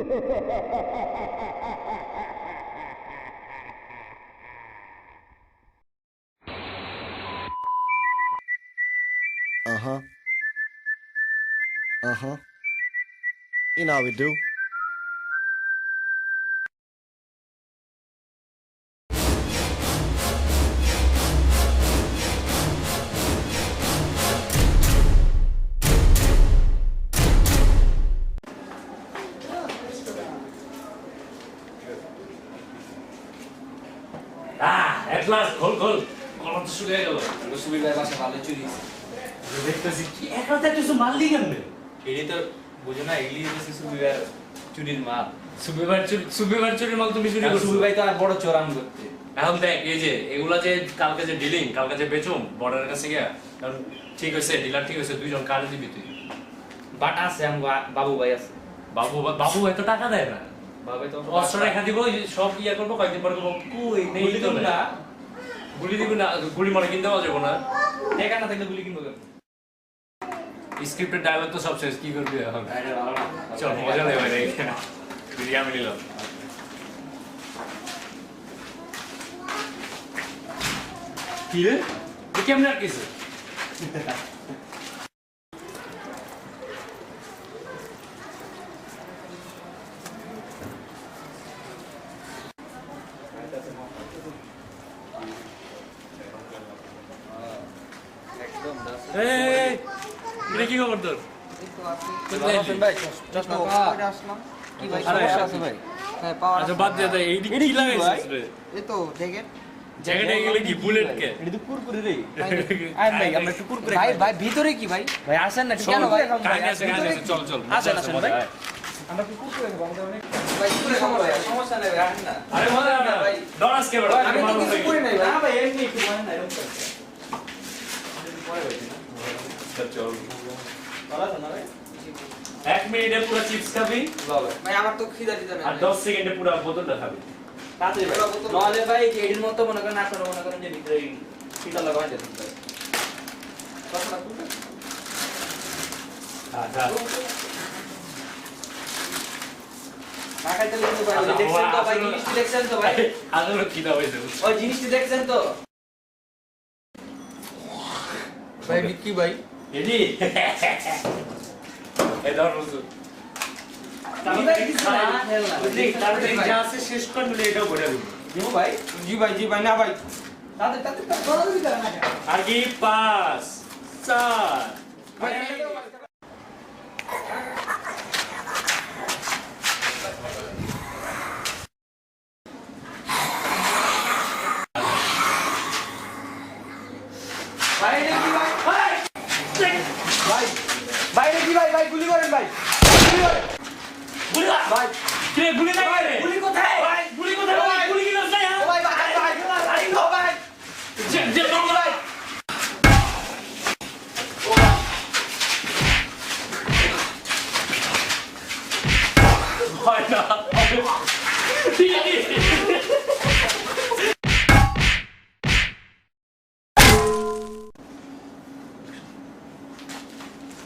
You know how we do. At last, খোল কলম তো শুকিয়ে গেল। সুবীর ভাই বাসা ভালো চুরি দেখতেছি কি একটা কিছু মারলি কেমনে? এটি তো বুঝো না, এগুলি হচ্ছে সুবীর ভাই চুরির মাল। সুবিবার চুরির মাল তুমি চুরি করছো? সুবীর ভাই তো আর বড় চোরাম করতে। এখন দেখ এই যে এগুলা যে কালকে যে ডিলিং, কালকে যে বেচুম বর্ডারের কাছে গিয়া, কারণ ঠিক হয়েছে, ডিলার ঠিক হয়েছে, দুইজন কারে দিবি তুই? বাট আছে বাবু ভাই আছে। বাবু এত টাকা দেয় না। বাবু তো অস্ত্র রেখা দিব, সব ইয়া করবো, কয়েকদিন পরে করবো কই নেই তো না। গুলি দিব না, গুলি মনে কিনতে পাওয়া যাবো না। টাকা না থাকলে গুলি কিনবো কেন? স্ক্রিপ্টের ডায়লগ তো সব শেষ, কি করবি এখন? আরে ভালো না, চল মজা নেই ভাই, বিরিয়ানি নিলাম। কি রে কেমন আর কিছু কি খবর তোর? আচ্ছা বাদ দে, এইদিকে কি লাগাইছিস রে? এই তো জ্যাকেট জ্যাকেটে গেলে কি বুলেট কে? এটা তো কুরকুরে রে। আই ভাই আমরা একটু কুরকুরে ভাই ভাই ভিতরে কি ভাই ভাই আসেন না কেন ভাই কাহিনী আছে, চল আসেন ভাই আমরা তো কুরকুরে খাবো, আমাদের অনেক ভাই কুরকুরে খাবো ভাই, সমস্যা নাই ভাই, আসেন না। আরে মজা না ভাই, ডরাস কে বড়? আমি তো কিছু করি নাই ভাই। না ভাই এমনি একটু মানে না এরকম করতে। চল ভালো আছে না ভাই? 1 মিনিটে পুরো চিপস খাবি ভাই আমার তো খিদা দিতে আর 10 সেকেন্ডে পুরো বোতলটা খাবি। তাড়াতাড়ি ভাই। নাহলে ভাই এর মতো মনে করেন আপনারা মনে করেন যে ভিতরে ফিতা লাগাই যেতে পারে। কথাটা বুঝতে আচ্ছা মাখাইতে লাগবে ভাই, ওই দেখছেন তো ভাই, জিনিসটি দেখছেন তো ভাই, আদর কি দাও হইছে? ওই জিনিসটি দেখছেন তো ভাই বিক্কি ভাই এডি এ ধর রুজু তাড়াতাড়ি যা আছে শেষ করে নিলে এটাও বলে দিবি। দিব ভাই। জি ভাই না ভাই তাদের বড় দিবি না না আর কি 5 4 ভাই ভাই রে কি ভাই, ভাই রে কি ভাই ভাই গুলি করেন ভাই গুলি করেন গুলি ভাই কে গুলি না রে? গুলি কোথায় ভাই গুলি কোথায়? ভাই গুলি কি করছ না? ও ভাই ভাই ভাই ভাই যে ভাই হয় না ঠিক আছে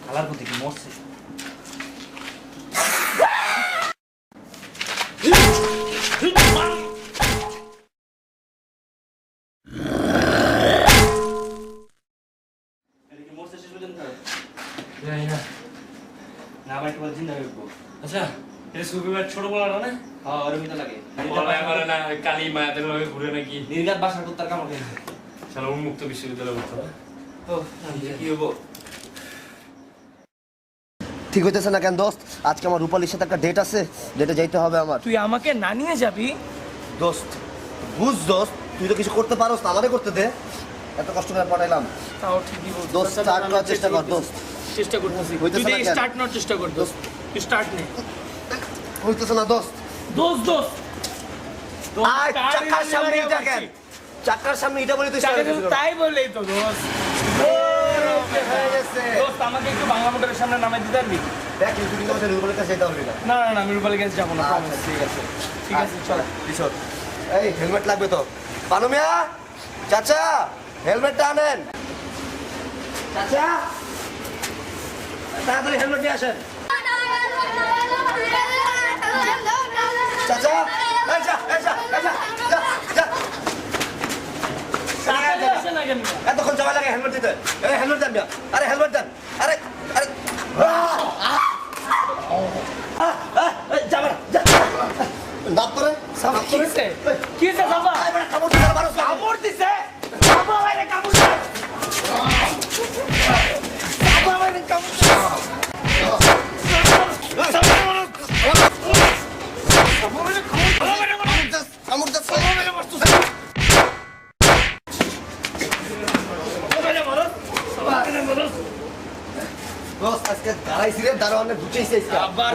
খালার প্রতি কি মরছে? এদিকে মরছে শেষ পর্যন্ত জানি না। না ভাই একটু জিন্দা হয়ে উঠবো। আচ্ছা এটা সুবিবার ছোট বলা না? হ্যাঁ ওরকম তো লাগে। বলা করে না কালী মায়াদের ভাবে ঘুরে নাকি নির্ঘাত বাসার কুত্তার কামড় খেয়েছে। সারা উন্মুক্ত বিশ্ববিদ্যালয় উঠতো না। ও কি হবো? ঠিক হইতেছে না কেন দোস্ত? আজকে আমার রূপালীর সাথে একটা ডেট আছে, ডেটে যাইতে হবে আমার। তুই আমাকে না নিয়ে যাবি দোস্ত বুঝ দোস্ত, তুই তো কিছু করতে পারোস না, আমাদের করতে দে। এত কষ্ট করে পাঠাইলাম তাও ঠিকই বলছিস দোস্ত, স্টার্ট করার চেষ্টা কর দোস্ত। চেষ্টা করতেছি হইতেছে তুই না কেন? স্টার্ট নেওয়ার চেষ্টা কর দোস্ত তুই স্টার্ট নে হইতেছে না দোস্ত। দোস্ত দোস্ত আয় চাকার সামনে এটা কেন? চাকার সামনে এটা বলি তুই চাকা তো তাই বললেই তো দোস্ত হয়ে গেছে। দোস্ত আমাকে একটু বাংলা মোটরের সামনে নামাই দিতে পারবি? দেখ এই শুটিং আমাদের রূপালীর কাছে যেতে হবে না। না না না আমি রূপালী কাছে যাবো না আচ্ছা ঠিক আছে ঠিক আছে চল কিশোর, এই হেলমেট লাগবে তো। পানু মিয়া, চাচা হেলমেটটা আনেন। চাচা তাড়াতাড়ি হেলমেট নিয়ে আসেন। চাচা এই যা এই যা এই যা যা যা এতক্ষণ জমা লাগে হেলমেট দিতে হেলমেট দেন মিয়া আরে হেলমেট দেন আরে আরে যাবে যা দাঁত করে কি হইছে কি হইছে বাবা কামড় দিতে পারো কামড় দিছে বাবা বাইরে কামড় দিছে বাবা বাইরে কামড় দিছে আজকে দাঁড়াইছি রে দাঁড়ানো বুঝেছি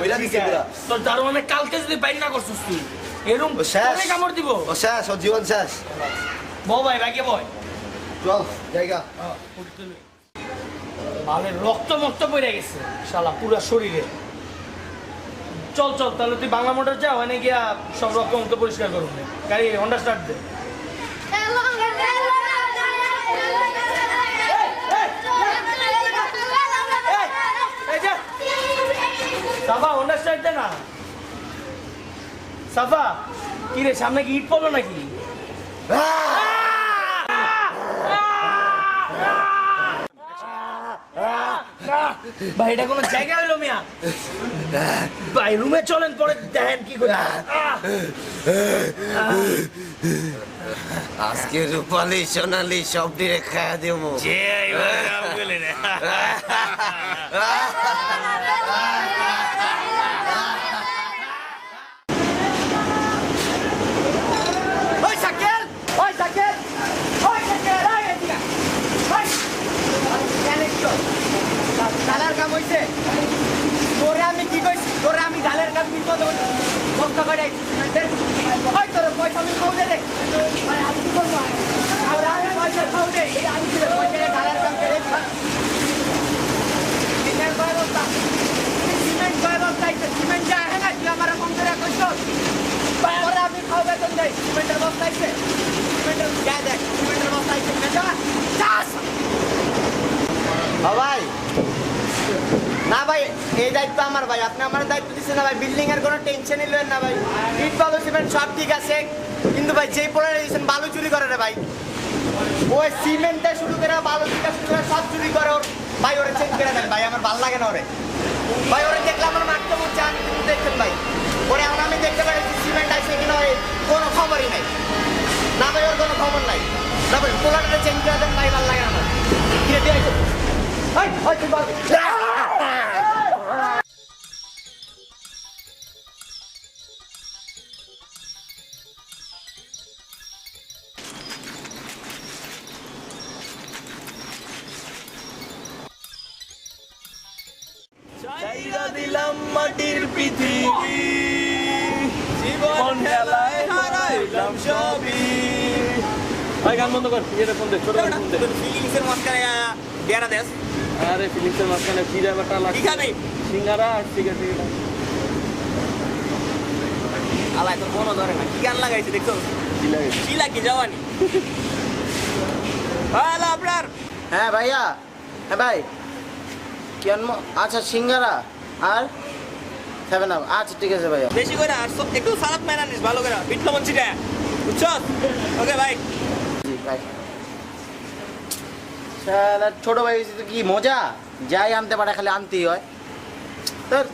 ওইরা দিছে তোর দারোয়ানে কালকে যদি বাইর না করছিস তুই এরকম ও শেষ। তোরে কামড় দিব ও শেষ ও জীবন শেষ বউ ভাই ভাগে বয় চল জায়গা মালে রক্ত মক্ত পড়ে গেছে শালা পুরো শরীরে চল চল তাহলে তুই বাংলা মোটর যা ওখানে গিয়া সব রক্ত মুক্ত পরিষ্কার করুন গাড়ি হন্ডা স্টার্ট দে সাফা হন্ডা স্টার্ট দে না সাফা কি রে সামনে কি ইট পড়লো নাকি ভাই এটা কোনো জায়গা হইলো মিয়া ভাই রুমে চলেন পরে দেখেন কি করে আজকে রূপালি সোনালি সব দিয়ে খাওয়া দেবো যে এইভাবে কাম করলে রে ওই সাকেল ওই সাকেল ওই সাকেল ওই এদিকে ওই জানেন তো গালের কাম হইছে তোরে আমি কি কইছি তোরে আমি গালের কাম কি করব কষ্ট করে ওই তোর পয়সা আমি খাও দে ভাই আমি কি করব আর আমি পয়সা খাও দে এই আমি কি পয়সা গালের কাম করে সিমেন্ট ব্যবস্থা সিমেন্ট যা है ना তুই আমার কম করে কইছো ওরে আমি খাও বেতন দেই সিমেন্টের বস্তা আইছে সিমেন্টের যা দেখ সিমেন্টের বস্তা আইছে না চাস ভাই না ভাই এই দায়িত্ব আমার ভাই আপনি আমার দায়িত্ব দিচ্ছেন না ভাই বিল্ডিং এর কোনো টেনশনই নেন না ভাই ইট বালু সিমেন্ট সব ঠিক আছে কিন্তু ভাই যেই পড়ে দিয়েছেন বালু চুরি করে রে ভাই ওই সিমেন্টে শুরু করে বালু থেকে শুরু করে সব চুরি করে ওর ভাই ওরে চেঞ্জ করে দেন ভাই আমার ভালো লাগে না ওরে ভাই ওরে দেখলে আমার মারতে মরছে আমি কিন্তু দেখছেন ভাই ওরে এখন আমি দেখতে পারি সিমেন্ট আছে কিনা ওই কোনো খবরই নাই না ভাই ওর কোনো খবর নাই না ভাই পোলারটা চেঞ্জ করে দেন ভাই ভালো লাগে না আমার কিরে দিয়ে Hey, hey, come on. চাইরা দিলাম মাটির পৃথিবী জীবন খেলায় হারাইলাম সবই ভাই গান বন্ধ কর এটা ফোন দে ছোট ফোন দে ফিলিংস এর মাঝখানে দেয়ারা দেস আরে ফিলিংসের মাঝখানে কি ব্যাপারটা লাগছে কি খাবি সিঙ্গারা আর ঠিক আছে আলাই তোর মনে ধরে না কি গান লাগাইছে দেখছো কি লাগে কি লাগি জওয়ানি হ্যালো আপনার হ্যাঁ ভাইয়া হ্যাঁ ভাই কি আনবো আচ্ছা সিঙ্গারা আর 7 আপ আচ্ছা ঠিক আছে ভাইয়া বেশি করে আর একটু সালাদ মেরা নিস ভালো করে বিটলো মঞ্চিটা বুঝছো ওকে ভাই জি ভাই শালা ছোট ভাই হইছে তো কি মজা যাই আনতে পারে খালি আনতেই হয় তোর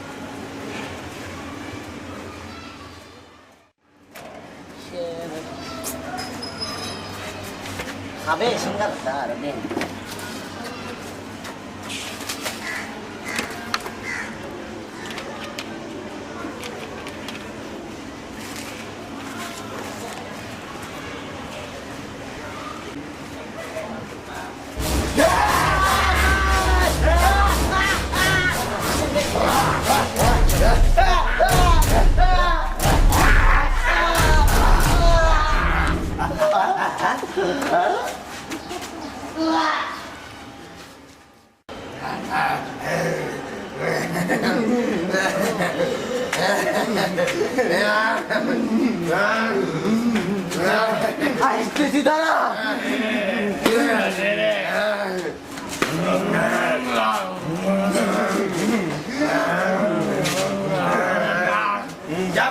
খাবে সিঙ্গারা আর নেই আসতেছি দাঁড়া যা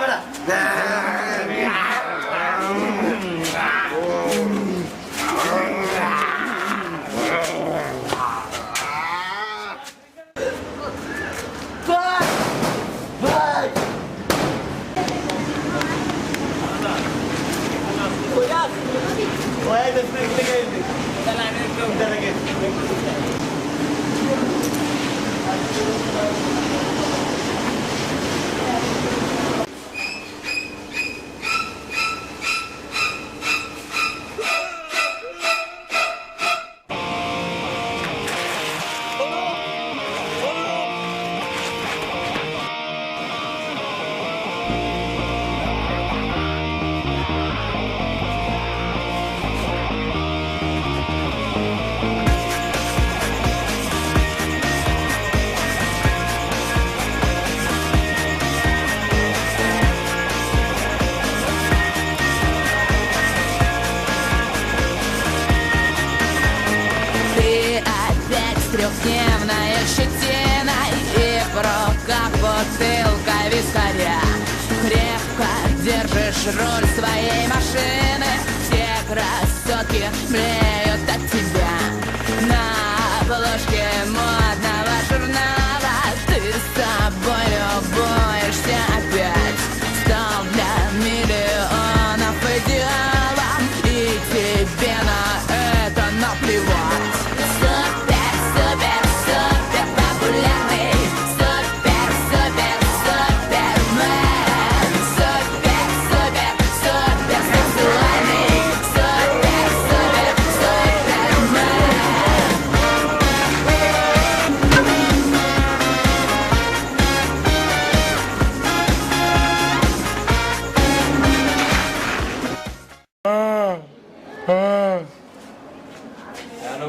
трехдневной щетиной и в руках бутылка вискаря. Крепко держишь руль своей машины, все красотки млеют от тебя. На обложке модного журнала ты с собой любуешься опять. Стал для миллионов идеалом, и тебе на это наплевать. Супер, супер, супер популярный, супер, супер, супермен. Супер, супер, супер сексуальный, супер, супер, супермен.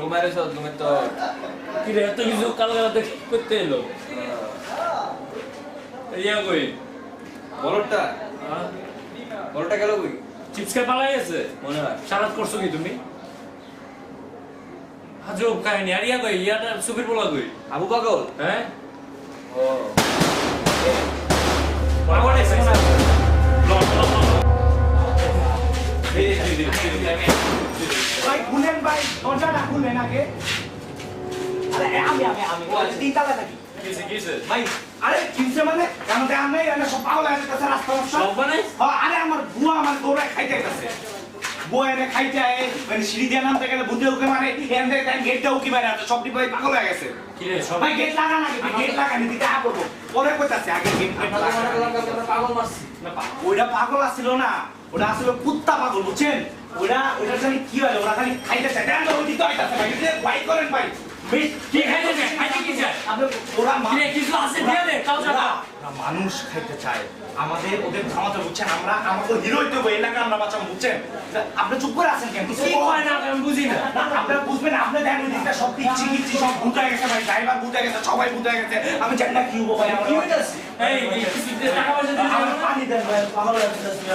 ঘুমাই রয়েছ তুমি তো কি রে এত কিছু কালকে করতে এলো ইয়া কই বলটা হ্যাঁ? বলটা গেল কই চিপস খেয়ে পালাই গেছে মনে হয় সারাত করছো কি তুমি আজব কাহিনী আর ইয়া কই ইয়াটা সুবির বলা কই আবু পাগল হ্যাঁ ও পাগল এসে না ভাই খুলেন ভাই, দরজাটা খুলেন আগে। আরে আমি তিনতলা থাকি। কিসে ভাই, আরে কিনছে মানে কেন দেয়া নেই, এনে সব পাগল হয়ে গেছে রাস্তা রাস্তা। সব বানাই আরে আমার বুয়া আমার দৌড়ায় খাইতে গেছে। বুয়া এনে খাইতে আয়, মানে সিঁড়ি দিয়ে নামতে গেলে বুদ্ধি উঠে মারে, এনে গেটটা উকি মারে, সবটি ভাই পাগল হয়ে গেছে। কি রে সব ভাই গেট লাগা নাকি, গেট লাগানি দিতে আ করবো। পরে কইতাছে আগে গেট পাগল মারছি ওইটা পাগল আসছিল না, ওটা আসলে কুত্তা পাগল, বুঝছেন? ওইটা জানি কি হয়, ওরা খালি খাইতে চায়। দেন তো ওই দিতে হইতাছে ভাই, ভাই করেন ভাই। কি খাইতে চায় খাইতে কি চায় ওরা কি রে কিছু আছে দিয়ে দে কাল যাবা মানুষ খাইতে চায়, আমাদের ওদের থামাতে, বুঝছেন? আমরা আমাকে হিরো হইতে হবে, এলাকা আমরা বাঁচাবো, বুঝছেন? আপনি চুপ করে আছেন কেন? কিছু কি কয় না আমি বুঝি না আপনারা বুঝবেন, আপনি দেন ওই দিকটা সব পিচ্ছি কিচ্ছি সব ভূতায় গেছে ভাই, ড্রাইভার ভূতায় গেছে, সবাই ভূতায় গেছে, আমি জানি না কি হবো ভাই। কি হইতাছে এই কিছু টাকা পয়সা দিতে আমার পানি দেন ভাই, পাগল হয়ে যাচ্ছে।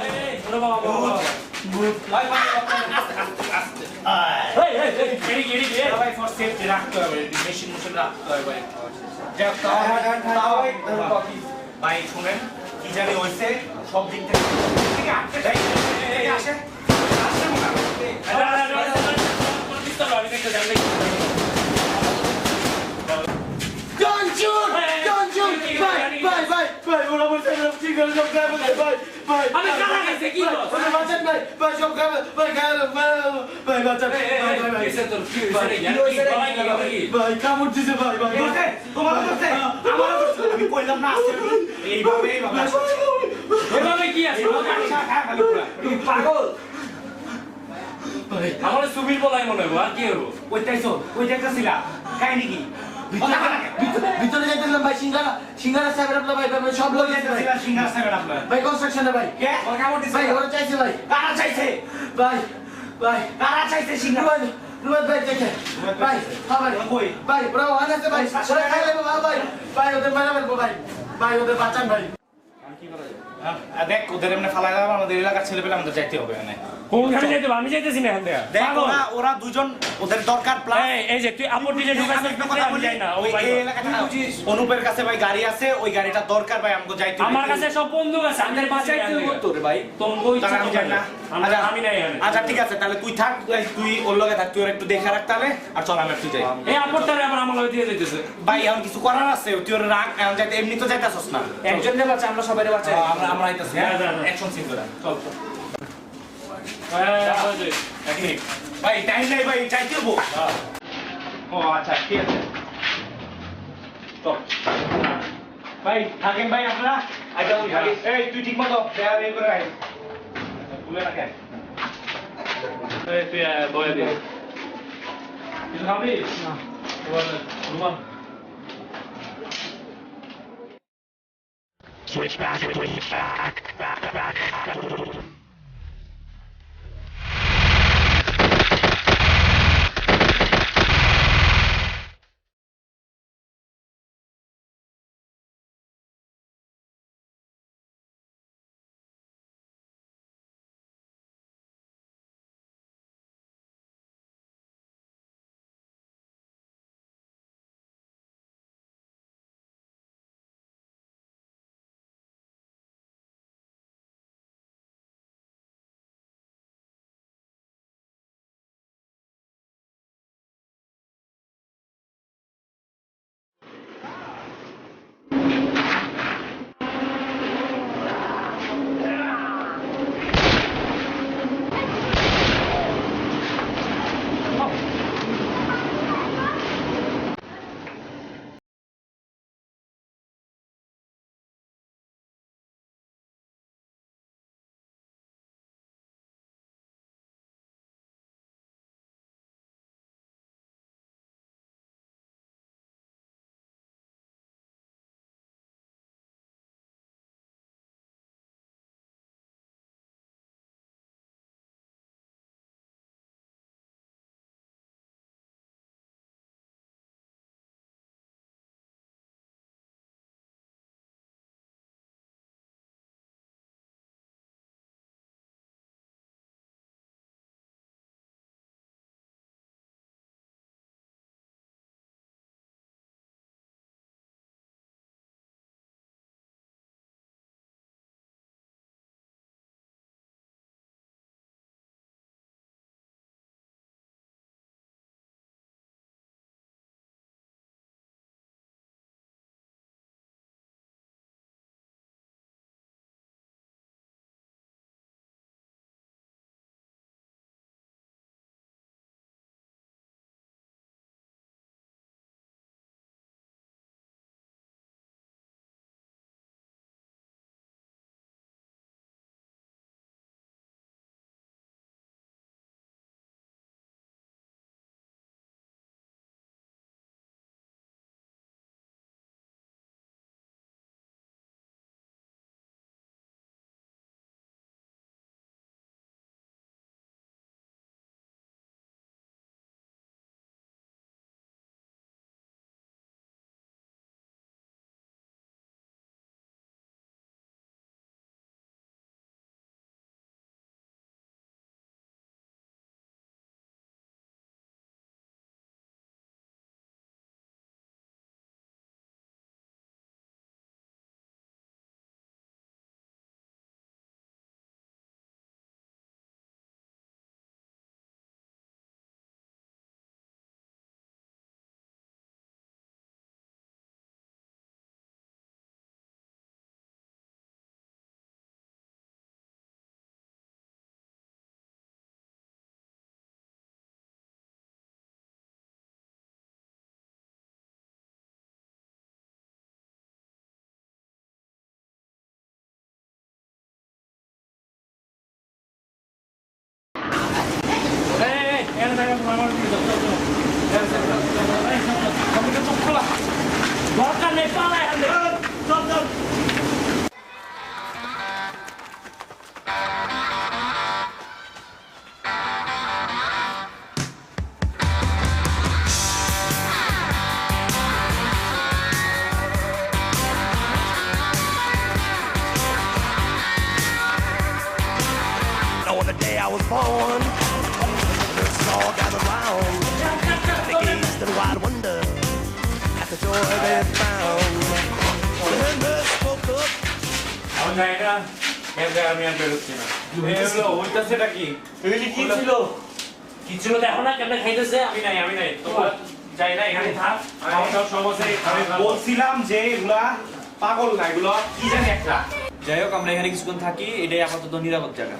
এই বড় বাবা ভাই ভাই আস্তে আস্তে আস্তে এই গেড়ি দে ভাই ফর সেফটি রাখতে হবে, মেশিন মুশিন রাখতে হবে ভাই। ভাই শুনেন, কি জানি হয়েছে সব দিক থেকে ঠিক আছে ভাই, এই আসে আসে মোটামুটি। আমি দেখতে জানলে Don't shoot! Don't shoot! ভাই, ওরা বলছে ঠিক আছে, সব খাবে ভাই, ভাই। আমি কারা গেছে কি বল ওরা বাঁচান ভাই, সব খাবে, ভাই খাবে, ভাই বাঁচান, ভাই, এসে তোর কি হইছে রে কি ভাই, কামড় দিছে ভাই, বলছে, তোমার বলছে, আমারও বলছে, আমি কইলাম না আসছে, এইভাবে এভাবে কি আছে পাগল। আমার সুবির বলাই মনে হয় আর কি হবো ওইটাইছো, ওই দেখতেছিলা কাহিনী কি? ভিতরে যাইতেছিলাম ভাই, সিঙ্গারা সাহেবের আপনার ভাই, সব লোক যাইতেছে ভাই। দেখতেছিলা সিঙ্গার সাহেবের আপনার। ভাই কনস্ট্রাকশনে ভাই, কে? ওর কামড় দিছে? ভাই ওরা চাইছে ভাই, কারা চাইছে? ভাই, কারা চাইছে সিঙ্গার? রুবেল ভাই দেখে, ভাই, হ্যাঁ ভাই, কই? ভাই, ওরা ওখানে আছে ভাই, ওরা খাই লাগবে ভাই, ওদের মারা ফেলবো ভাই, ওদের বাঁচান ভাই। দেখ ওদের এমনি ফালাই দেবো, আমাদের এলাকার ছেলে পেলে আমাদের যাইতে হবে এখানে। কোনখানে যাইতে আমি যাইতেছি না এখান থেকে দেখ ওরা দুজন, ওদের দরকার প্লাস। এই যে তুই আপত্তি যে ঢুকাইছিস একটা কথা বলি, যাই না ও ওই ভাই এই এলাকাটা অনুপের কাছে ভাই গাড়ি আছে, ওই গাড়িটা দরকার ভাই, আমাকে যাইতে হবে। আমার কাছে সব বন্দুক আছে আমি বাঁচাইতে হবো তোরে ভাই তোমাকে তাহলে আমি যাই না। আমি নাই এখানে আচ্ছা ঠিক আছে, তাহলে তুই থাক, তুই ওর লগে থাক, তুই ওর একটু দেখে রাখ তাহলে, আর চল আমি একটু যাই। এই আপত্তারে আবার আমার লগে দিয়ে যাইতেছে ভাই এখন কিছু করার আছে, তুই ওর রাখ, এখন যাইতে এমনি তো যাইতাছস না। একজনকে বাঁচা আমরা সবাই বাঁচাই আমরা আইতাছি, যা, যা, যা। অ্যাকশন সিন করে চল চল। এক মিনিট ভাই টাইম নাই ভাই, যাইতে হবো। ও আচ্ছা ঠিক আছে, চল ভাই, থাকেন ভাই আপনারা। আচ্ছা এই তুই ঠিক মতো দেয়া বের করে আয়, তুলে রাখেন। তুই বয়ে দে কিছু খাবি না রুমান Switch back. আমার দরকার নেই পালায় চল চল On the day I was born, the all gathered round. They gazed in wide wonder at the joy they found. When they spoke up, আমার জায়গা আমি আর বেরোচ্ছি না ওইটাছেটা কি কি ছিল দেখো না কেমনে খাইতেছে আমি নাই তোমরা যাই না এখানে থাক আমার সব আছে আমি বলছিলাম যে এগুলা পাগল না এগুলো কি জানি একটা যাই হোক আমরা এখানে কিছুক্ষণ থাকি এটাই আপাতত নিরাপদ জায়গা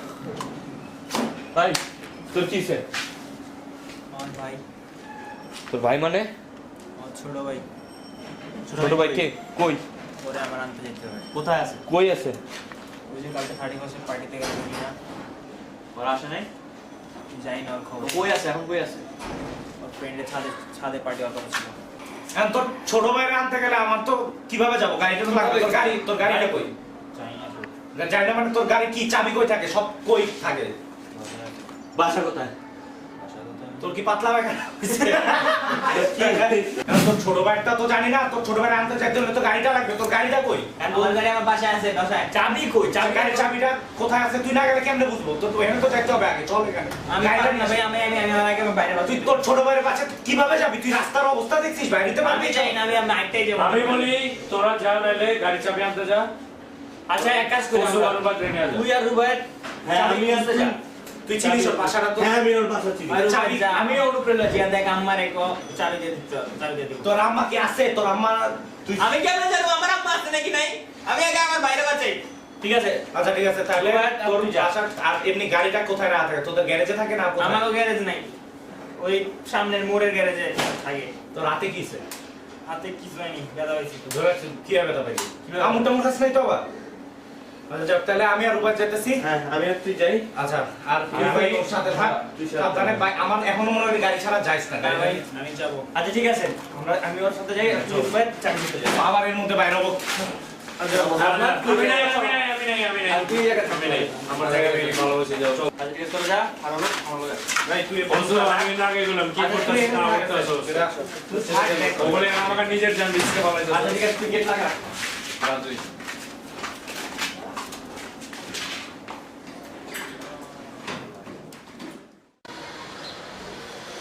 ভাই তোর কি সে আমার ভাই তোর ভাই মানে আমার ছোট ভাই ছোট ভাই কে কই ওরে আমার আনতে যেতে হবে কোথায় আছে কই আছে ওই যে কালকে 30% পার্টিতে গেল না ওর আসে নাই যাই না ওর খবর কই আছে এখন কই আছে ওর ফ্রেন্ডের ছাদে পার্টি অত ছিল এখন তোর ছোট ভাইরা আনতে গেলে আমার তো কিভাবে যাবো গাড়িটা তো লাগবে তোর গাড়িটা কই যাই না যাই না মানে তোর গাড়ি কি চাবি কই থাকে সব কই থাকে বাসা কোথায় তোর কি পাতলা পায়খানা তোর ছোট ভাইটা তো জানি না তোর ছোট ভাইরা আনতে চাইতে হলে তো গাড়িটা লাগবে তোর গাড়িটা কই আমার গাড়ি আমার বাসায় আছে বাসায় চাবি কই গাড়ির চাবিটা কোথায় আছে তুই না গেলে কেমনে বুঝবো তোর তো এখানে তো যাইতে হবে আগে চল এখানে আমি গাড়িটা পারি না ভাই আমি আগে বাইরে তুই তোর ছোট ভাইয়ের কাছে কিভাবে যাবি তুই রাস্তার অবস্থা দেখছিস বাইরেতে আমি পারবি যাই না আমি আইটাই যাবো আমি বলি তোরা যা নাইলে গাড়ি চাবি আনতে যা আচ্ছা এক কাজ করি পরশু বারবার ট্রেনে আসা তুই আর রুবাইর চাবি আসতে যা তুই চিনিস ওর বাসাটা তো হ্যাঁ আমি ওর বাসা চিনি চাবি আমি অনুপ্রেরণা লজি দেখ আমার এক চাবি দিয়ে দিতে চাবি দিয়ে দিব তোর আম্মা কি আছে তোর আম্মা তুই আমি কেমনে জানবো আমার আম্মা আছে নাকি নাই আমি আগে আমার বাইরে বাঁচাই ঠিক আছে আচ্ছা ঠিক আছে তাহলে তোর বাসা আর এমনি গাড়িটা কোথায় রাখা থাকে তোদের গ্যারেজে থাকে না কোথায় আমারও গ্যারেজ নাই ওই সামনের মোড়ের গ্যারেজে থাকে তো রাতে কিছে হাতে কিছু হয়নি ব্যথা হয়েছে তো ধরে কি হবে তা ভাই আমুটা মুখ আছে নাই তো আবার আচ্ছা যাক তাহলে আমি আর উপায় যেতেছি হ্যাঁ আমি আর তুই যাই আচ্ছা আর তুই ভাই ওর সাথে থাক সাবধানে ভাই আমার এখনো মনে হয় গাড়ি ছাড়া যাইস না গাড়ি ভাই আমি যাবো আচ্ছা ঠিক আছে আমি ওর সাথে যাই তুই রুবাইর চাবি দিতে যাই আবার এর মধ্যে বাইরে হবো আমি নাই তুই জায়গা থাকবি নাই আমার জায়গায় গেলে ভালো হয়েছে যাও চল আচ্ছা ঠিক আছে তোরা যা আর হলো আমার লগে ভাই তুই পরশু আমি না গেলাম কি করতেছিস না করতেছিস বলে আমাকে নিজের জান দিতে ভালো আচ্ছা ঠিক আছে তুই গেট লাগা তুই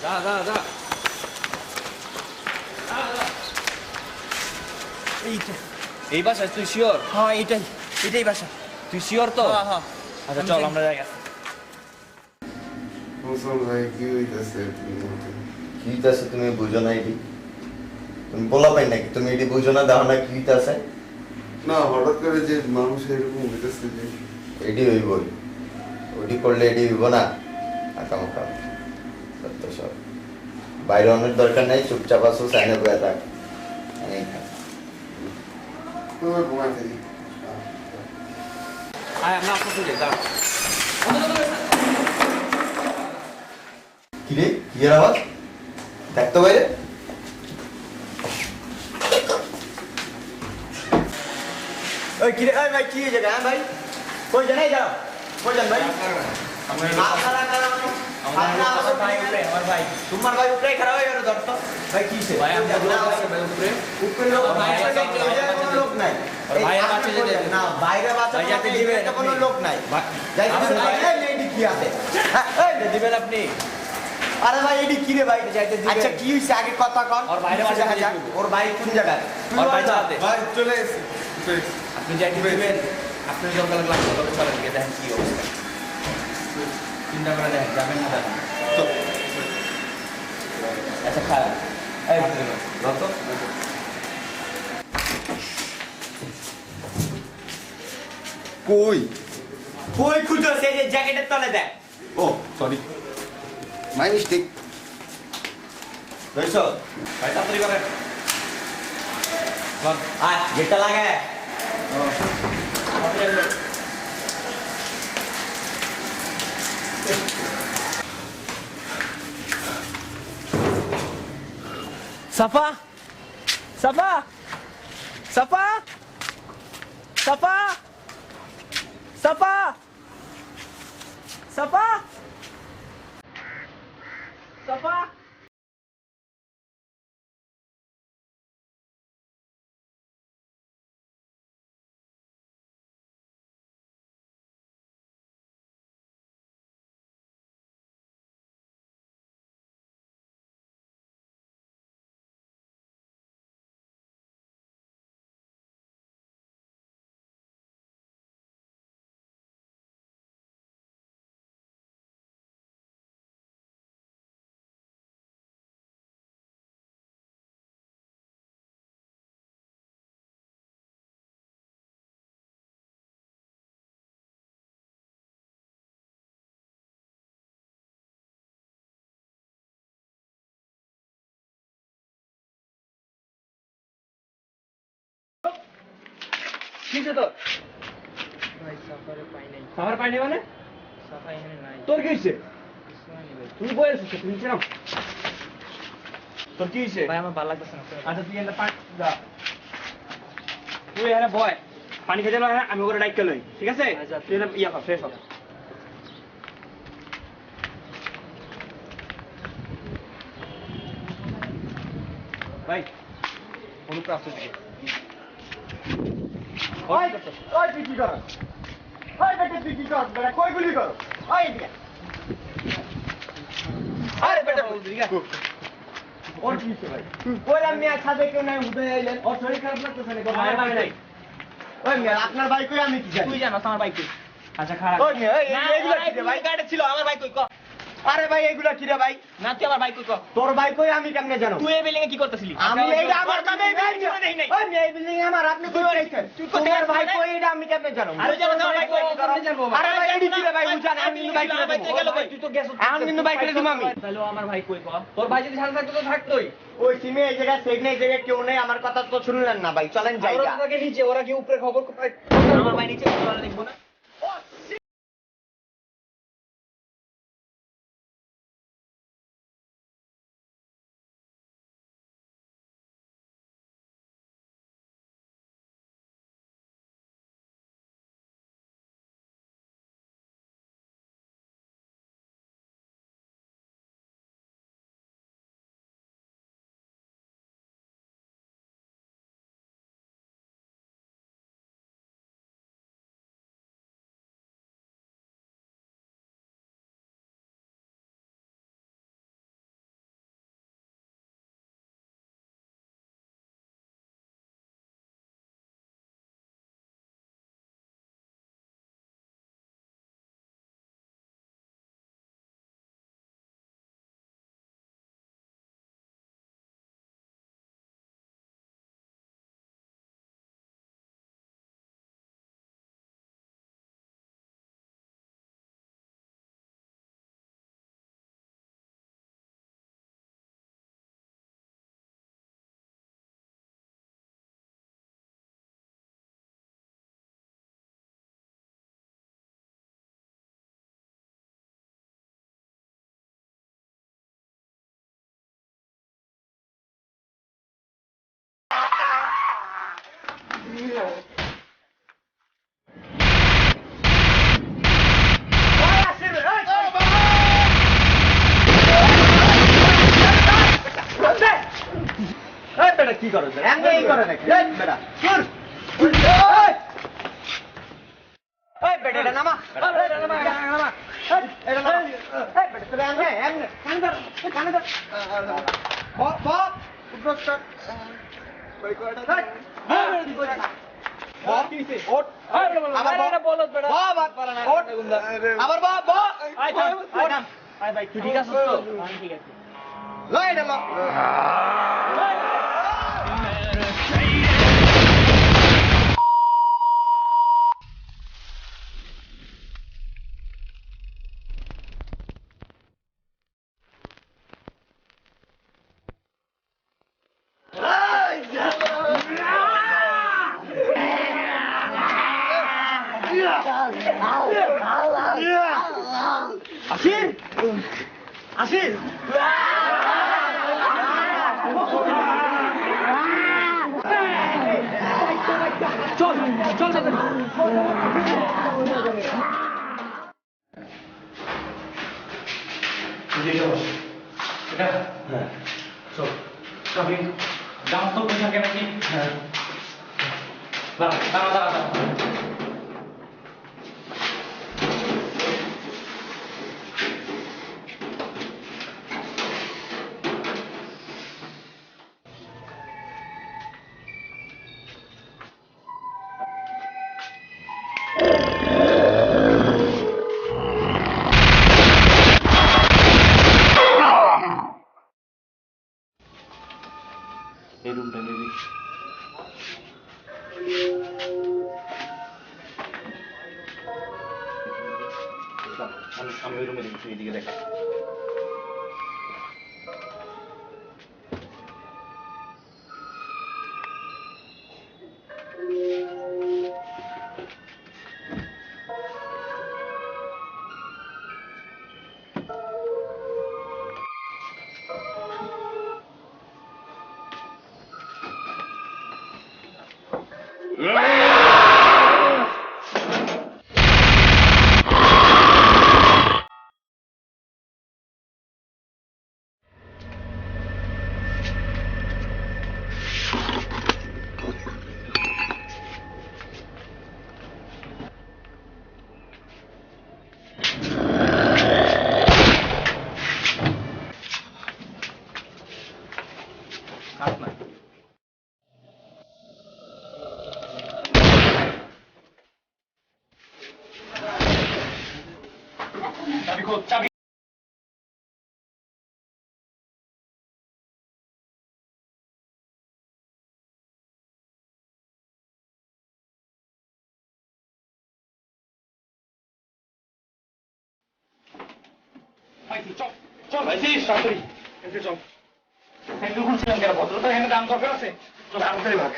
যা এই বাসা তুই শিওর হ্যাঁ এটাই বাসা তুই শিওর তো হ্যাঁ আচ্ছা চল আমরা যাই মুসলমান ভাই কি হইতাছে কি হইতাছে তুমি বুঝো না এটি তুমি বলা পাই নাকি তুমি এটি বুঝো না দাও না কি হইতাছে না হঠাৎ করে যে মানুষ এরকম হইতেছে যে এটি হইব ওটি করলে এটি হইব না আকামকা সত্য সব বাইরে অনেক দরকার নেই চুপচাপ আসো সাইনে বয়ে থাক আমি এখানে। ঘুমাই থাকি আয় আমরা আপনার সাথে দাঁড়া কি রে কি এর আওয়াজ দেখতো বাইরে ওই কি রে ওই ভাই কি হয়েছে হ্যাঁ ভাই কই জানাই যাও কই যান ভাই আমার ভাই তোমার ভাই উপরে খারাপ হয়ে গেল ধরত ভাই কি হয়েছে ভাই আমরা ভাই উপরে উপরে লোক কোনো লোক নাই ভাইয়ের বাচ্চা যেতে না বাইরে বাচ্চা ভাই যাতে দিবে এটা কোনো লোক নাই যাই আমার ভাই- এই কি আছে হ্যাঁ এই দিবেন আপনি আরে ভাই এডি কি রে ভাই যাইতে দিবেন। আচ্ছা কি হইছে আগে কথা কর ওর বাইরে বাসা দেখা যাক। দিয়ে ওর ভাই কোন জায়গায় ওর ভাই চালাতে ভাই চলে এসে আপনি যাইতে দিবেন আপনি জঙ্গল লাগলাম তবে চলেন গিয়ে দেখেন কি অবস্থা চিন্তা করে দেখেন যাবেন না যাবেন আচ্ছা খারাপ এই রত কই কই খুঁজছে এই যে জ্যাকেটের তলে দেখ ও সরি মাই মিস্টেক বুঝছো ভাই তাড়াতাড়ি করেন আয় গেটটা লাগায় সাফা সাফা সাফা সাফা সাফা সাফা সাফা কিসে তোর ভাই সাফারে পাই নাই সাফার পাইনি মানে সাফা এখানে নাই তোর কি হয়েছে কিছু হয়নি ভাই তুই বই আছিস তুই ছিলাম তোর কি হয়েছে ভাই আমার ভালো লাগতেছে না আচ্ছা তুই এখানে পানি যা তুই এখানে বয় পানি খেতে না আমি ওরে ডাইকে লই ঠিক আছে আচ্ছা। তুই এখানে ইয়া কর ফ্রেশ হ ভাই অনুপ্রাপ্ত দিকে ওই ওই তুই কি করস ওই বেটা তুই কি করস বেটা কই গুলি করস ওই এদিকে আরে বেটা বল দিগা ওর কি হয়েছে ভাই ওই আমি আর সাথে কেউ নাই উঠে আইলেন ওর শরীর খারাপ লাগতেছে নাকি আমার ভাই নাই। ওই মিয়া আপনার ভাই কই আমি কি জানি তুই জানাস আমার ভাই কই আচ্ছা খারাপ ওই মিয়া এইগুলা কি রে ভাই গাড়ি ছিল আমার ভাই কই ক আরে ভাই এগুলা কি রে ভাই না তুই আমার ভাই কই ক তোর ভাই কই আমি কেমনে জানো তুই এই বিল্ডিং এ কি করতেছিলি আমি এইটা আমার কামে বিল্ডিং ওই মিয়া এই বিল্ডিং আমার আপনি কই রাখছেন তোমার ভাই কই এটা আমি কেমনে জানো আরে জানো আমার ভাই কই কেমনে জানবো আরে ভাই এডি কি রে ভাই বুঝান আমি কিন্তু ভাই আমার ভাই গেল ভাই তুই তো গেছ আমি কিন্তু ভাই করে দিম আমি তাহলে আমার ভাই কই ক তোর ভাই যদি সাথে থাকতো তো থাকতোই ওই সিমে এই জায়গা সেট নেই জায়গায় কেউ নেই আমার কথা তো শুনলেন না ভাই চলেন ওরা জায়গা তোকে নিচে ওরা কি উপরে খবর আমার ভাই নিচে ওরা দেখবো না এই বেটা কি করছ এমনি এই করে নাকি এই বেটা শুন এই বেটা এটা নামা এই এটা নামা এটা নামা এই বেটা তুই এমনি এমনি কানে ধর বাপ উদ্রষ্ট কই কয়টা বাপ কিছে ওট আবার বলত বেটা বাপ পালা না ওট আবার বাপ বাপ আয় থাম আয় ভাই তুই ঠিক আছিস তো আমি ঠিক আছি লয় এটা ল আসির আসির চল চল তাড়াতাড়ি। এটা হ্যাঁ চল চাবি দাম তো পয়সা কেন কি হ্যাঁ দাঁড়া দাঁড়া দাঁড়া দাঁড়া এই রুমটা নেবি আমি ওই রুমে দেখি তুই এদিকে দেখ চাবি খোঁজ চাবি চল চল তাড়াতাড়ি এসে চল একটু খুঁজছিলাম কেন ভদ্রতা এখানে দাম দরকার আছে চল তাড়াতাড়ি ভাগ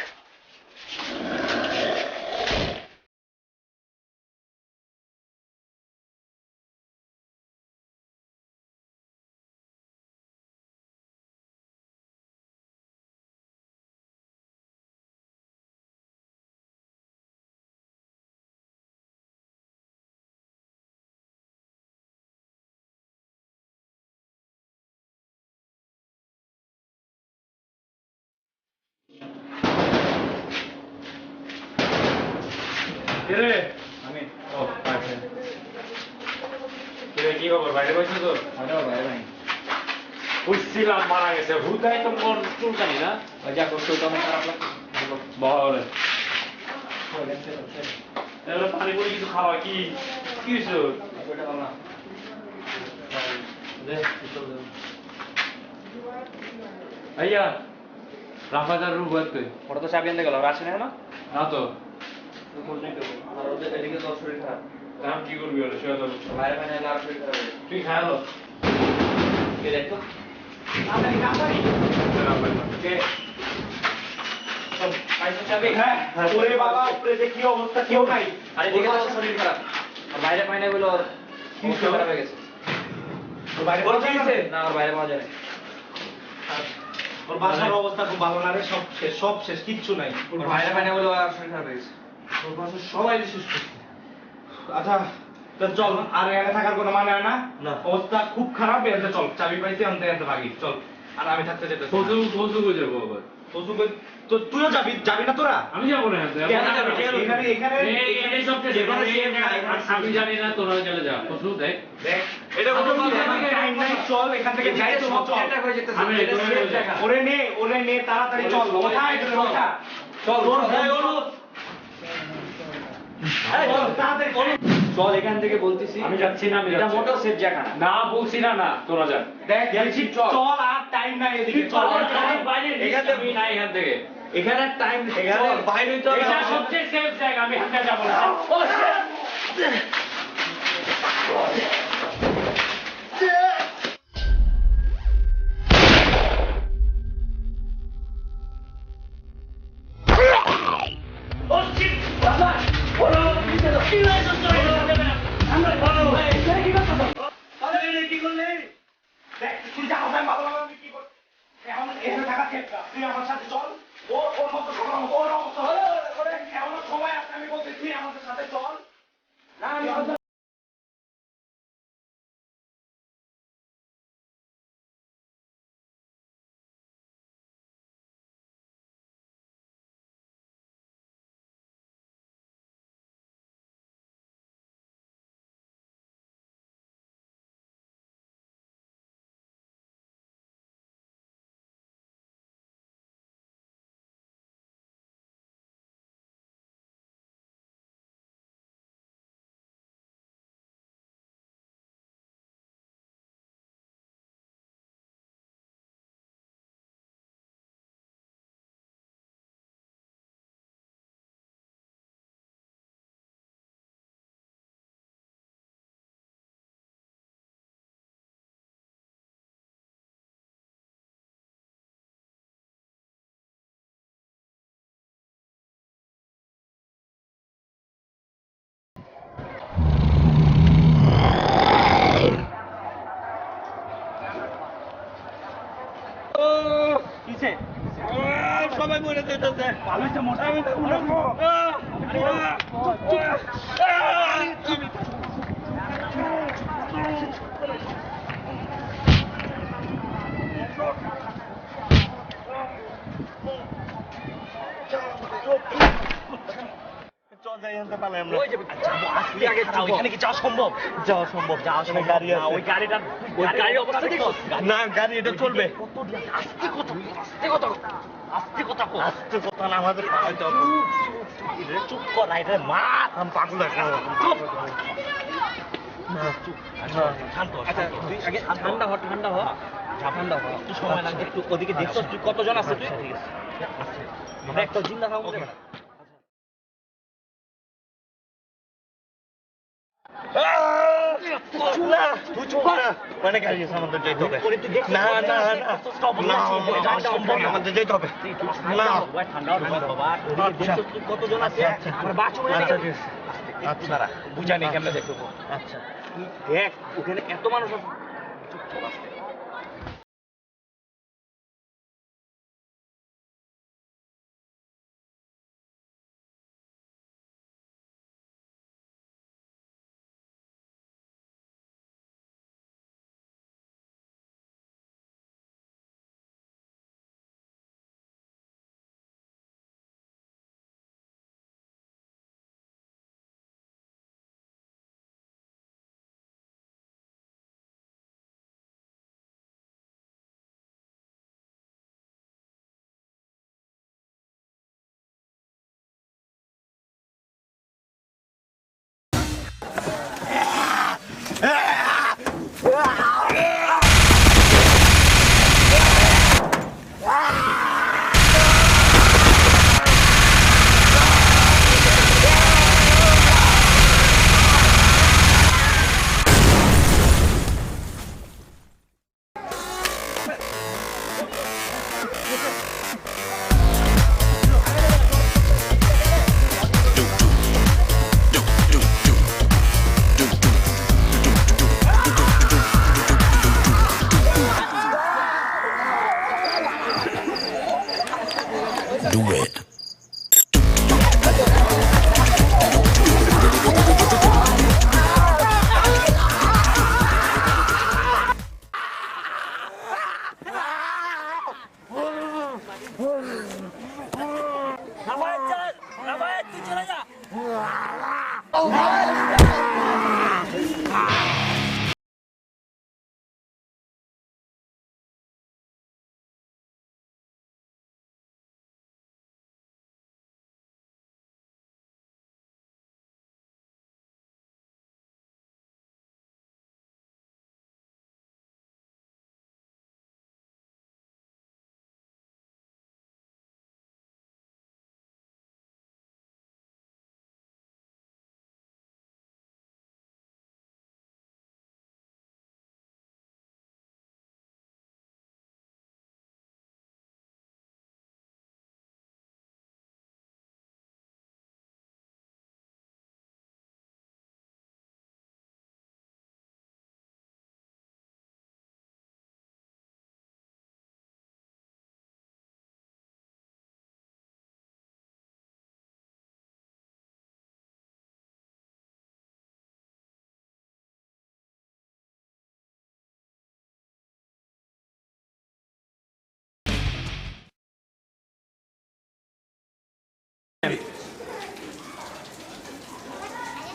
রে আমি ও আচ্ছা কি খবর বাইরে বসে তো বাইরে নাই বুঝছিলাম মারা গেছে হুদাই তো মন চুলকানি না ওই যা করছো তো আমার খারাপ লাগছে বলে এবার পানি করে কিছু খাওয়া কি কি হয়েছে ওটা বল না দে আইয়া রাফাদার রুম বলতে ওটা তো চাবি আনতে গেল আর আসে না এখনো? না তো আর ওদের এদিকে তো শরীর খারাপ কাম কি করবি ওরা শুয়ে তো বাইরে বাইরে আর শরীর খারাপ হয়ে তুই খায়ালো কে দেখতো কে পাইছো চাবি হ্যাঁ ওরে বাবা উপরে যে কি অবস্থা কেউ নাই আর এদিকে তো শরীর খারাপ আর বাইরে পাইনা গুলো কি খারাপ হয়ে গেছে ওর বাইরে পাওয়া যায় না? না আর বাইরে পাওয়া যায় না ওর বাসার অবস্থা খুব ভালো না রে সব শেষ কিচ্ছু নাই ওর বাইরে পাইনা গুলো আর শরীর খারাপ হয়ে গেছে ওর বাসার সবাই সুস্থ আচ্ছা তো চল আর এখানে থাকার কোনো মানে হয় না অবস্থা খুব খারাপ এতে চল চাবি পাইছি আনতে আনতে ভাগি চল আর আমি থাকতে যেতে কচু কচু করে যাবো আবার তো তুইও যাবি যাবি না তোরা আমি যাবো না কেন যাবি? এখানে এখানে এই সব আমি জানি না তোরা গেলে যা কচু দেখ দেখ এটা কোনো টাইম নাই চল এখান থেকে যাই তো চল ওরে নে তাড়াতাড়ি চল ওঠা এখানে ওঠা চল তাড়াতাড়ি চল এখান থেকে বলতেছি আমি যাচ্ছি না আমি এটা যাচ্ছি মোটর সেট জায়গা না না বলছি না না তোরা যা দেখ বলছি চল আর টাইম নাই এদিকে চল এখান থেকে না এখান থেকে এখানে টাইম এখানে বাইরে তো এটা সবচেয়ে সেফ জায়গা আমি হাঁটা যাবো না কি করলে দেখ তুই যা হবে ভালো আমি কি করব এখন এখানে থাকা ঠিক তুই আমার সাথে চল ওর মতো ওর অবস্থা করে এমন সময় আছে, আমি বলতেছি আমাদের সাথে চল। না আমি সবাই মরে যেতেছে। ভালো হয়েছে মোটা ওইখানে কি যাওয়া সম্ভব? যাওয়া সম্ভব, যাওয়া সম্ভব গাড়ি আছে। ওই গাড়িটার ওই গাড়ির অবস্থা দেখো না, গাড়ি এটা চলবে। আস্তে কথা, আস্তে কথা, আস্তে কথা, আস্তে কথা না, আমাদের পালাইতে হবে। চুপ কর, এটা মা আমি পাগল চুপ শান্ত। আচ্ছা তুই আগে ঠান্ডা হ, ঠান্ডা হ, ঠান্ডা হ, একটু সময় লাগবে। একটু ওদিকে দেখছো তুই কতজন আছে? তুই ঠিক আছে, আমরা একটা জিন্দা থাকবো। মানে গাড়ি আছে, আমাদের যেতে হবে। না না না, আমাদের যেতে হবে। না কতজন আছে? আচ্ছা বুঝা নেই কেমনে দেখবো। আচ্ছা দেখ ওখানে এত মানুষ আছে।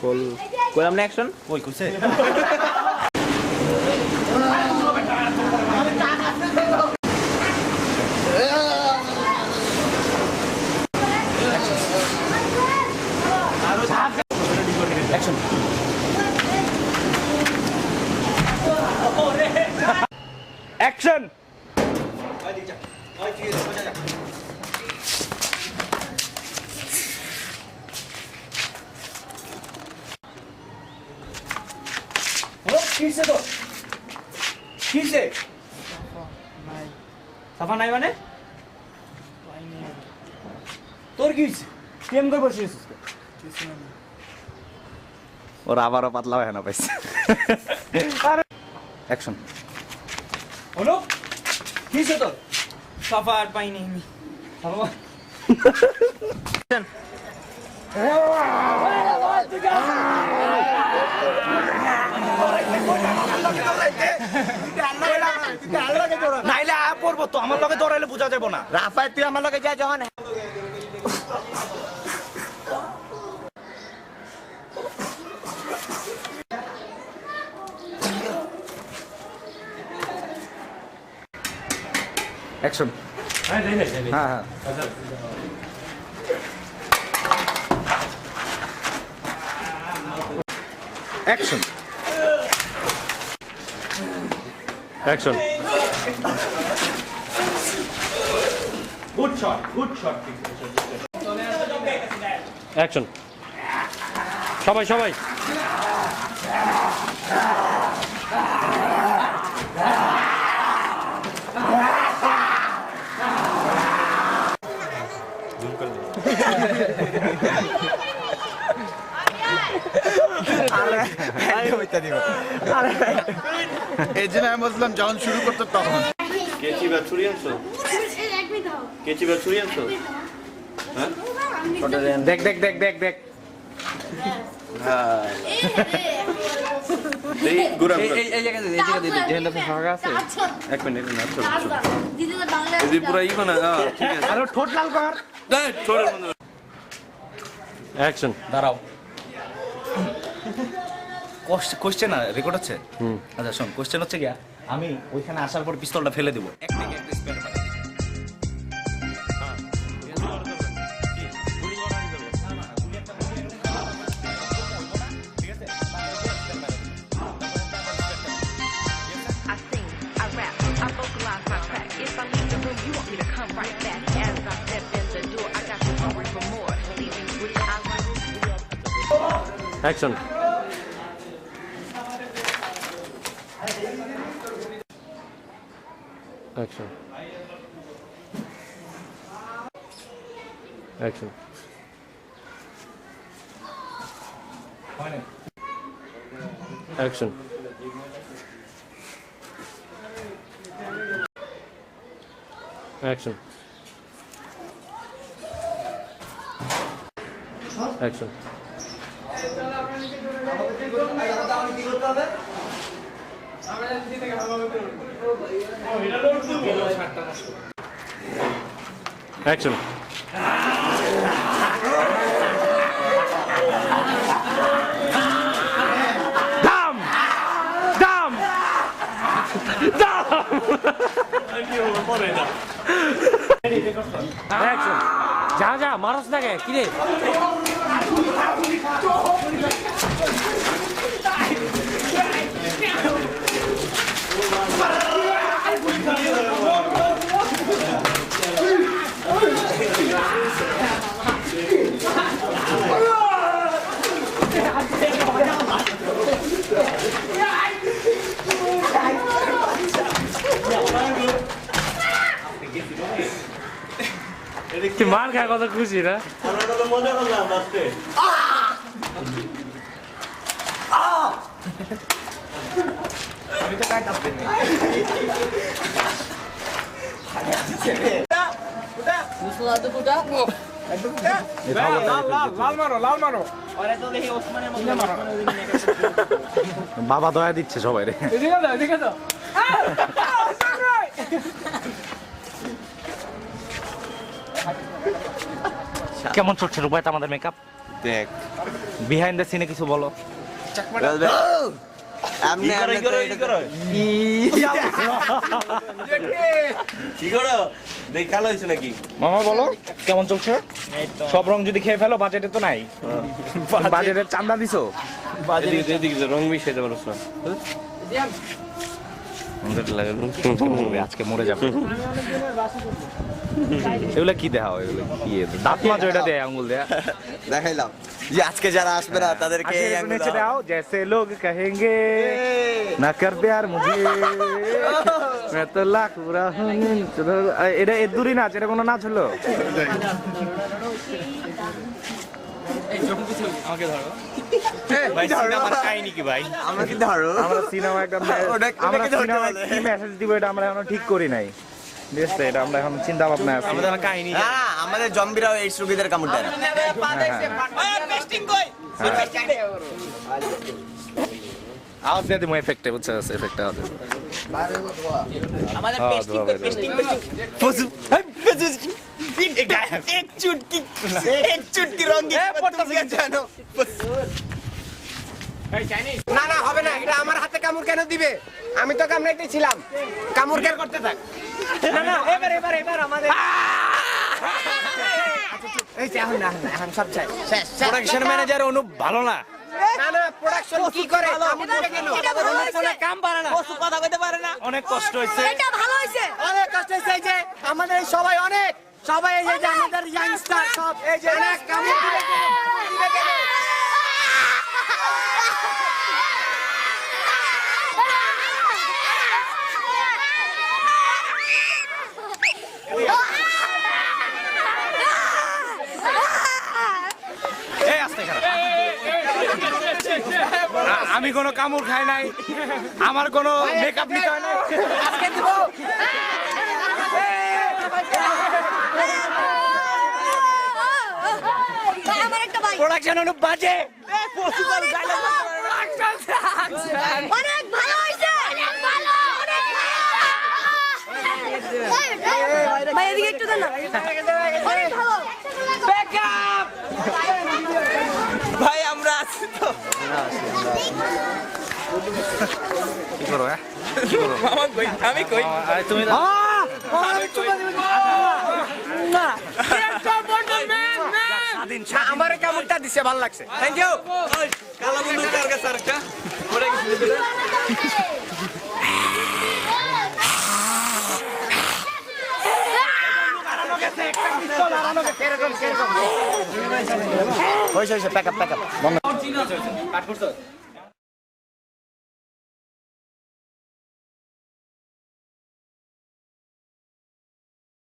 করলাম না অ্যাকশন ওই কইছে অ্যাকশন অ্যাকশন কিসে তো কিসে সাফা নাই মানে তোর কি হইছে কেম করে বসিস ওরা আবারও পাতলা হয় না পাইছে অ্যাকশন হলো কিসে তোর সাফা আর পাইনি আমি সাফা নাইলে আয়া পড়বো তো আমার লগে দৌড়াইলে বোঝা যাবো না রাফাই তুই আমার লগে যা যখন অ্যাকশন হ্যাঁ হ্যাঁ action action good shot action সবাই সবাই এই জন্য আমি বলছিলাম যখন শুরু করতো তখন কেচি বা ছুরি আনছো কেচি বা ছুরি আনছো হ্যাঁ দেখ দেখ দেখ দেখ দেখ এই গুড়া এই জায়গা দিদি যেখানে ফাঁকা আছে এক মিনিট না ছোট দিদি পুরো ইকো না ঠিক আছে আরে ঠোঁট লাল কর ছোট বন্ধু অ্যাকশন দাঁড়াও কোশ্চেন রেকর্ড হচ্ছে আচ্ছা শোন কোশ্চেন হচ্ছে গিয়া আমি ওইখানে আসার পর পিস্তলটা ফেলে দিব এক থেকে একটা spare I sing, I rap, I vocalize my track. If I leave the room, you want me to come right back. As I step in the door, I got you hungry for more. Leaving with I action action action action action action action দাম দাম দাম action যা যা মারস না কে কিরে মার খায় কত খুশি না মজা করলাম লাস্টে বাবা দয়া দিচ্ছে সবাই রে কেমন চলছে রূপায়ত আমাদের মেকআপ দেখ বিহাইন্ড দ্য সিনে কিছু বলো। মামা বলো কেমন চলছে? সব রং যদি খেয়ে ফেলো বাজেটে তো নাই। বাজেটের চান্দা দিছো? রং মিশাইতে পারছ না। আজকে মরে যাবে। এগুলো কি দেখাও? এগুলো কি দাঁত মাছ ওইটা দেয় আঙ্গুল দেয়া দেখাইলাম যে আজকে যারা আসবে না তাদেরকে এই আঙ্গুল নিচে দাও जैसे लोग कहेंगे ना कर प्यार मुझे मैं तो लाख बुरा हूं। এটা এর দূরই নাচ, এটা কোনো নাচ হলো? আমাকে ধরো। ভাই সিনেমার কাহিনী কি ভাই? আমাকে ধরো আমরা সিনেমা একটা আমরা সিনেমায় কি মেসেজ দিব এটা আমরা এখনো ঠিক করি নাই। দেখতে এটা আমরা এখন চিন্তা ভাবনা আছি। আমাদের কাহিনী হ্যাঁ আমাদের জম্বিরাও এইডস রোগীদের কামড় দেয় না। আওয়াজ দিয়ে দিমু এফেক্টে, বুঝছো? এফেক্টে আওয়াজ আমাদের হ্যাঁ, পেস্টিং ধোয়া পেস্টিং এক চুটকি রঙিন তুমি জানো। না না হবে না, এটা আমার হাতে কামড় কেন দিবে? আমি তো কামড়াইতেছিলাম, কামড় কেন করতে থাক। না না এবার আমাদের এই যে এখন সব চাই শেষ। প্রোডাকশন ম্যানেজার অনুপ ভালো না। না না প্রোডাকশন কি করে কামড় দিবে কেন? কোনো কাম পারে না, কষ্ট কথা কইতে পারে না। অনেক কষ্ট হয়েছে। এটা ভালো হয়েছে। অনেক কষ্ট হয়েছে। এই যে আমাদের এই সবাই এই যে আমাদের ইয়াংস্টার সব এই যে অনেক কামড় দিবে কেন? এই আস্তে খারাপ। আমি কোনো কামড় খাই নাই, আমার কোনো মেকআপ নিতে হয় না। আজকে দিব ভাই আমার একটা ভাই প্রোডাকশন অনুপ বাজে অনেক ভালো হয়েছে। অনেক ভালো, অনেক ভালো। ভাই এদিকে একটু দেন না। অনেক ভালো। ভাই আমরা আছি তো। কি করো? কি করো? আমি কই তুমি আমার কামড়টা দিছে ভালো লাগছে। Thank you. কালা বন্ধু কার কাছে আরেকটা পড়ে গেছে। হয়েছে প্যাক আপ কাট করছো?